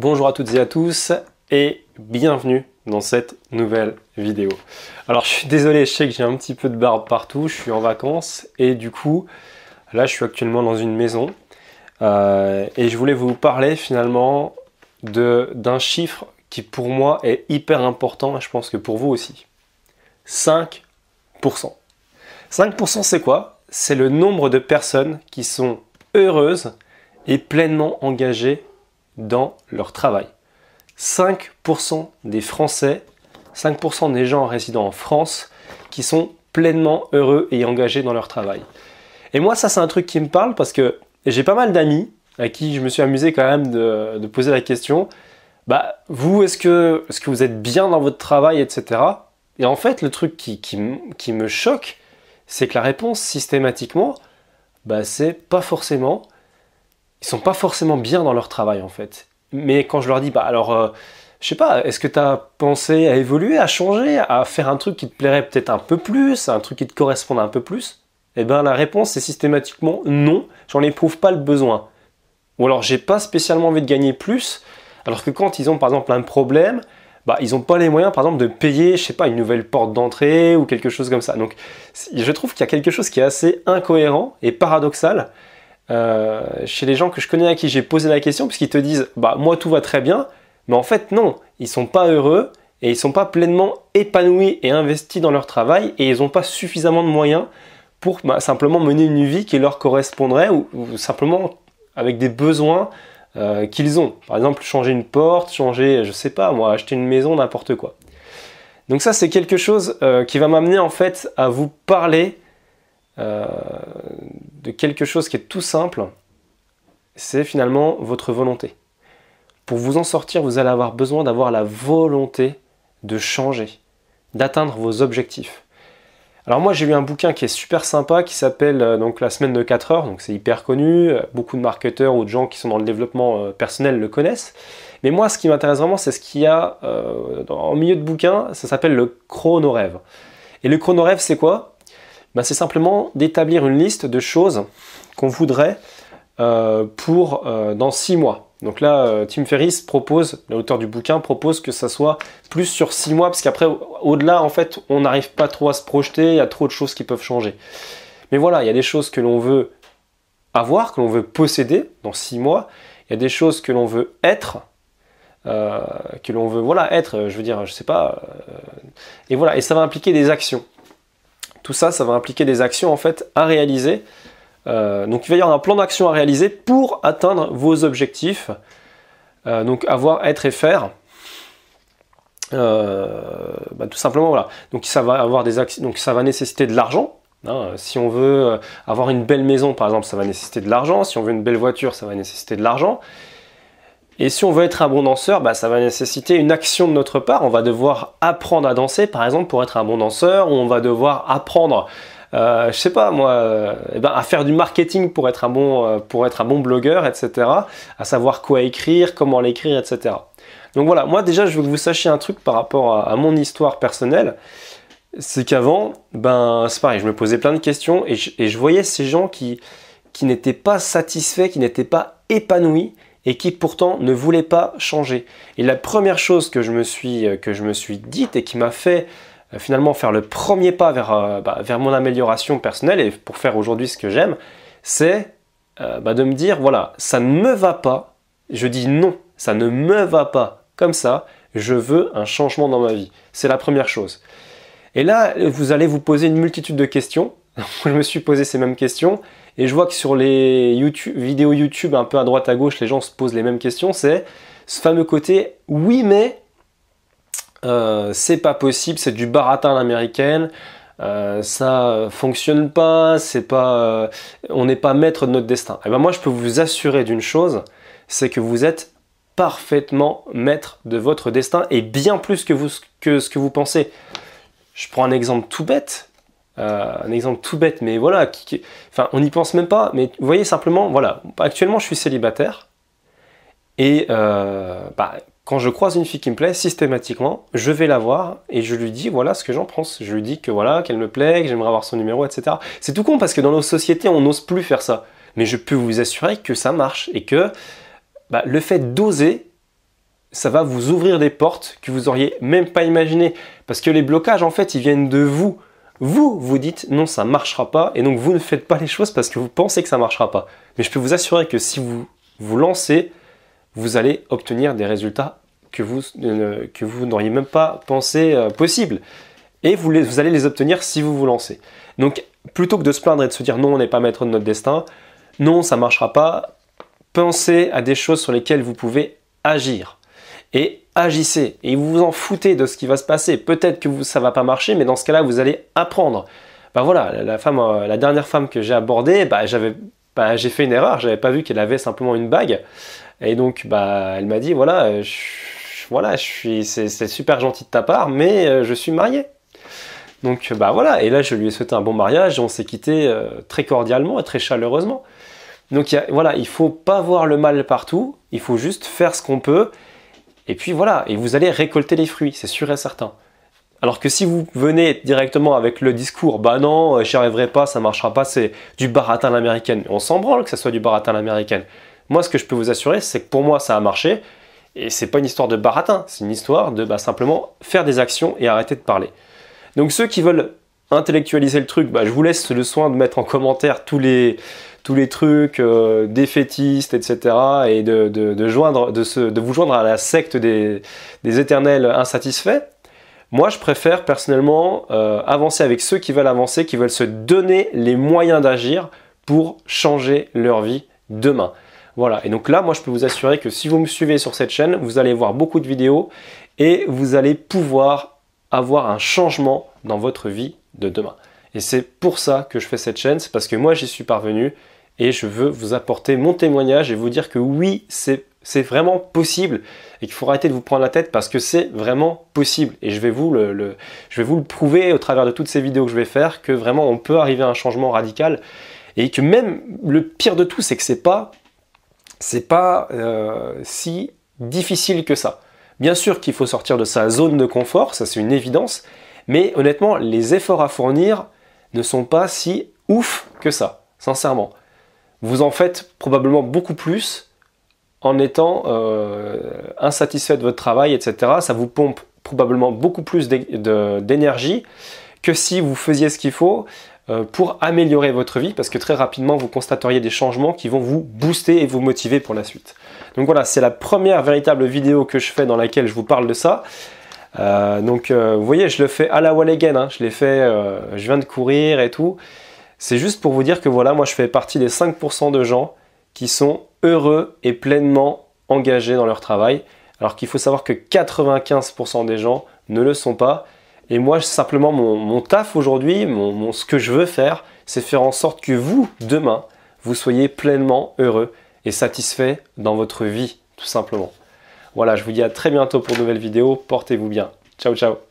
Bonjour à toutes et à tous et bienvenue dans cette nouvelle vidéo. Alors je suis désolé, je sais que j'ai un petit peu de barbe partout, je suis en vacances et du coup là je suis actuellement dans une maison et je voulais vous parler finalement d'un chiffre qui pour moi est hyper important et je pense que pour vous aussi. 5%. 5% c'est quoi? C'est le nombre de personnes qui sont heureuses et pleinement engagées dans leur travail. 5% des Français, 5% des gens résidant en France qui sont pleinement heureux et engagés dans leur travail. Et moi, ça, c'est un truc qui me parle parce que j'ai pas mal d'amis à qui je me suis amusé quand même de poser la question, vous, est-ce que vous êtes bien dans votre travail, etc. Et en fait, le truc qui me choque, c'est que la réponse, systématiquement, c'est pas forcément. Ils sont pas forcément bien dans leur travail, en fait. Mais quand je leur dis, je sais pas, est-ce que tu as pensé à évoluer, à changer, à faire un truc qui te plairait peut-être un peu plus, un truc qui te corresponde un peu plus? Eh bien, la réponse, c'est systématiquement non, j'en éprouve pas le besoin. Ou alors, j'ai pas spécialement envie de gagner plus, alors que quand ils ont, par exemple, un problème, ils n'ont pas les moyens, par exemple, de payer, je sais pas, une nouvelle porte d'entrée ou quelque chose comme ça. Donc, je trouve qu'il y a quelque chose qui est assez incohérent et paradoxal chez les gens que je connais à qui j'ai posé la question, puisqu'ils te disent moi tout va très bien, mais en fait non, ils sont pas heureux et ils sont pas pleinement épanouis et investis dans leur travail et ils n'ont pas suffisamment de moyens pour simplement mener une vie qui leur correspondrait ou simplement avec des besoins qu'ils ont. Par exemple, changer une porte, changer, je sais pas moi, acheter une maison, n'importe quoi. Donc ça, c'est quelque chose qui va m'amener en fait à vous parler de quelque chose qui est tout simple, c'est finalement votre volonté. Pour vous en sortir, vous allez avoir besoin d'avoir la volonté de changer, d'atteindre vos objectifs. Alors moi j'ai lu un bouquin qui est super sympa qui s'appelle donc La semaine de 4 heures, donc c'est hyper connu, beaucoup de marketeurs ou de gens qui sont dans le développement personnel le connaissent. Mais moi ce qui m'intéresse vraiment c'est ce qu'il y a en milieu de bouquin, ça s'appelle le chronorêve. Et le chronorêve c'est quoi? C'est simplement d'établir une liste de choses qu'on voudrait pour dans 6 mois. Donc là, Tim Ferriss propose, l'auteur du bouquin propose que ça soit plus sur 6 mois, parce qu'après, au-delà, en fait, on n'arrive pas trop à se projeter, il y a trop de choses qui peuvent changer. Mais voilà, il y a des choses que l'on veut avoir, que l'on veut posséder dans 6 mois, il y a des choses que l'on veut être, être, je veux dire, je sais pas, et voilà, et ça va impliquer des actions. Tout ça, ça va impliquer des actions en fait à réaliser. Donc il va y avoir un plan d'action à réaliser pour atteindre vos objectifs. Donc avoir, être et faire. Tout simplement voilà. Donc ça va avoir des actions. Donc ça va nécessiter de l'argent. Si on veut avoir une belle maison par exemple, ça va nécessiter de l'argent. Si on veut une belle voiture, ça va nécessiter de l'argent. Et si on veut être un bon danseur, ça va nécessiter une action de notre part. On va devoir apprendre à danser, par exemple, pour être un bon danseur, ou on va devoir apprendre, à faire du marketing pour être un bon blogueur, etc. À savoir quoi écrire, comment l'écrire, etc. Donc voilà, moi déjà, je veux que vous sachiez un truc par rapport à mon histoire personnelle. C'est qu'avant, c'est pareil, je me posais plein de questions et je voyais ces gens qui n'étaient pas satisfaits, qui n'étaient pas épanouis, et qui pourtant ne voulait pas changer. Et la première chose que je me suis dite et qui m'a fait finalement faire le premier pas vers mon amélioration personnelle et pour faire aujourd'hui ce que j'aime, c'est de me dire voilà, ça ne me va pas, je dis non, ça ne me va pas comme ça, je veux un changement dans ma vie. C'est la première chose. Et là, vous allez vous poser une multitude de questions. Je me suis posé ces mêmes questions et je vois que sur les vidéos YouTube un peu à droite à gauche, les gens se posent les mêmes questions. C'est ce fameux côté oui mais c'est pas possible, c'est du baratin à l'américaine, ça fonctionne pas, on n'est pas maître de notre destin. Et moi je peux vous assurer d'une chose, c'est que vous êtes parfaitement maître de votre destin et bien plus que ce que vous pensez. Je prends un exemple tout bête. Mais voilà, on n'y pense même pas, mais vous voyez simplement, voilà, actuellement je suis célibataire, et quand je croise une fille qui me plaît, systématiquement, je vais la voir, et je lui dis, voilà ce que j'en pense, je lui dis que voilà, qu'elle me plaît, que j'aimerais avoir son numéro, etc. C'est tout con, parce que dans nos sociétés, on n'ose plus faire ça, mais je peux vous assurer que ça marche, et que le fait d'oser, ça va vous ouvrir des portes que vous auriez même pas imaginées. Parce que les blocages, en fait, ils viennent de vous. Vous dites non, ça ne marchera pas, et donc vous ne faites pas les choses parce que vous pensez que ça ne marchera pas. Mais je peux vous assurer que si vous vous lancez, vous allez obtenir des résultats que vous n'auriez même pas pensé possible. Et vous allez les obtenir si vous vous lancez. Donc, plutôt que de se plaindre et de se dire non, on n'est pas maître de notre destin, non, ça ne marchera pas, pensez à des choses sur lesquelles vous pouvez agir. Et agissez. Et vous vous en foutez de ce qui va se passer. Peut-être que ça ne va pas marcher, mais dans ce cas-là, vous allez apprendre. Ben voilà, la dernière femme que j'ai abordée, j'ai fait une erreur, je n'avais pas vu qu'elle avait simplement une bague. Et donc, elle m'a dit, c'est super gentil de ta part, mais je suis marié. Donc, voilà, et là, je lui ai souhaité un bon mariage, et on s'est quitté très cordialement et très chaleureusement. Donc, il ne faut pas voir le mal partout, il faut juste faire ce qu'on peut, et puis voilà, et vous allez récolter les fruits, c'est sûr et certain. Alors que si vous venez directement avec le discours, bah non, j'y arriverai pas, ça marchera pas, c'est du baratin à l'américaine. On s'en branle que ça soit du baratin à l'américaine. Moi, ce que je peux vous assurer, c'est que pour moi, ça a marché. Et c'est pas une histoire de baratin, c'est une histoire de simplement faire des actions et arrêter de parler. Donc ceux qui veulent intellectualiser le truc, je vous laisse le soin de mettre en commentaire tous les trucs défaitistes, etc. et de vous joindre à la secte des éternels insatisfaits. Moi, je préfère personnellement avancer avec ceux qui veulent avancer, qui veulent se donner les moyens d'agir pour changer leur vie demain. Voilà, et donc là, moi, je peux vous assurer que si vous me suivez sur cette chaîne, vous allez voir beaucoup de vidéos et vous allez pouvoir avoir un changement dans votre vie de demain. Et c'est pour ça que je fais cette chaîne, c'est parce que moi, j'y suis parvenu et je veux vous apporter mon témoignage et vous dire que oui, c'est vraiment possible et qu'il faut arrêter de vous prendre la tête parce que c'est vraiment possible. Et je vais vous le prouver au travers de toutes ces vidéos que je vais faire que vraiment on peut arriver à un changement radical et que même le pire de tout, c'est que c'est pas si difficile que ça. Bien sûr qu'il faut sortir de sa zone de confort, ça c'est une évidence, mais honnêtement, les efforts à fournir ne sont pas si ouf que ça, sincèrement. Vous en faites probablement beaucoup plus en étant insatisfait de votre travail, etc. Ça vous pompe probablement beaucoup plus d'énergie que si vous faisiez ce qu'il faut pour améliorer votre vie, parce que très rapidement, vous constateriez des changements qui vont vous booster et vous motiver pour la suite. Donc voilà, c'est la première véritable vidéo que je fais dans laquelle je vous parle de ça. Vous voyez, je le fais à la wall again, hein. Je l'ai fait, je viens de courir et tout. C'est juste pour vous dire que voilà, moi je fais partie des 5% de gens qui sont heureux et pleinement engagés dans leur travail, alors qu'il faut savoir que 95% des gens ne le sont pas. Et moi, simplement, mon taf aujourd'hui, ce que je veux faire, c'est faire en sorte que vous, demain, vous soyez pleinement heureux et satisfait dans votre vie, tout simplement. Voilà, je vous dis à très bientôt pour de nouvelles vidéos. Portez-vous bien. Ciao, ciao.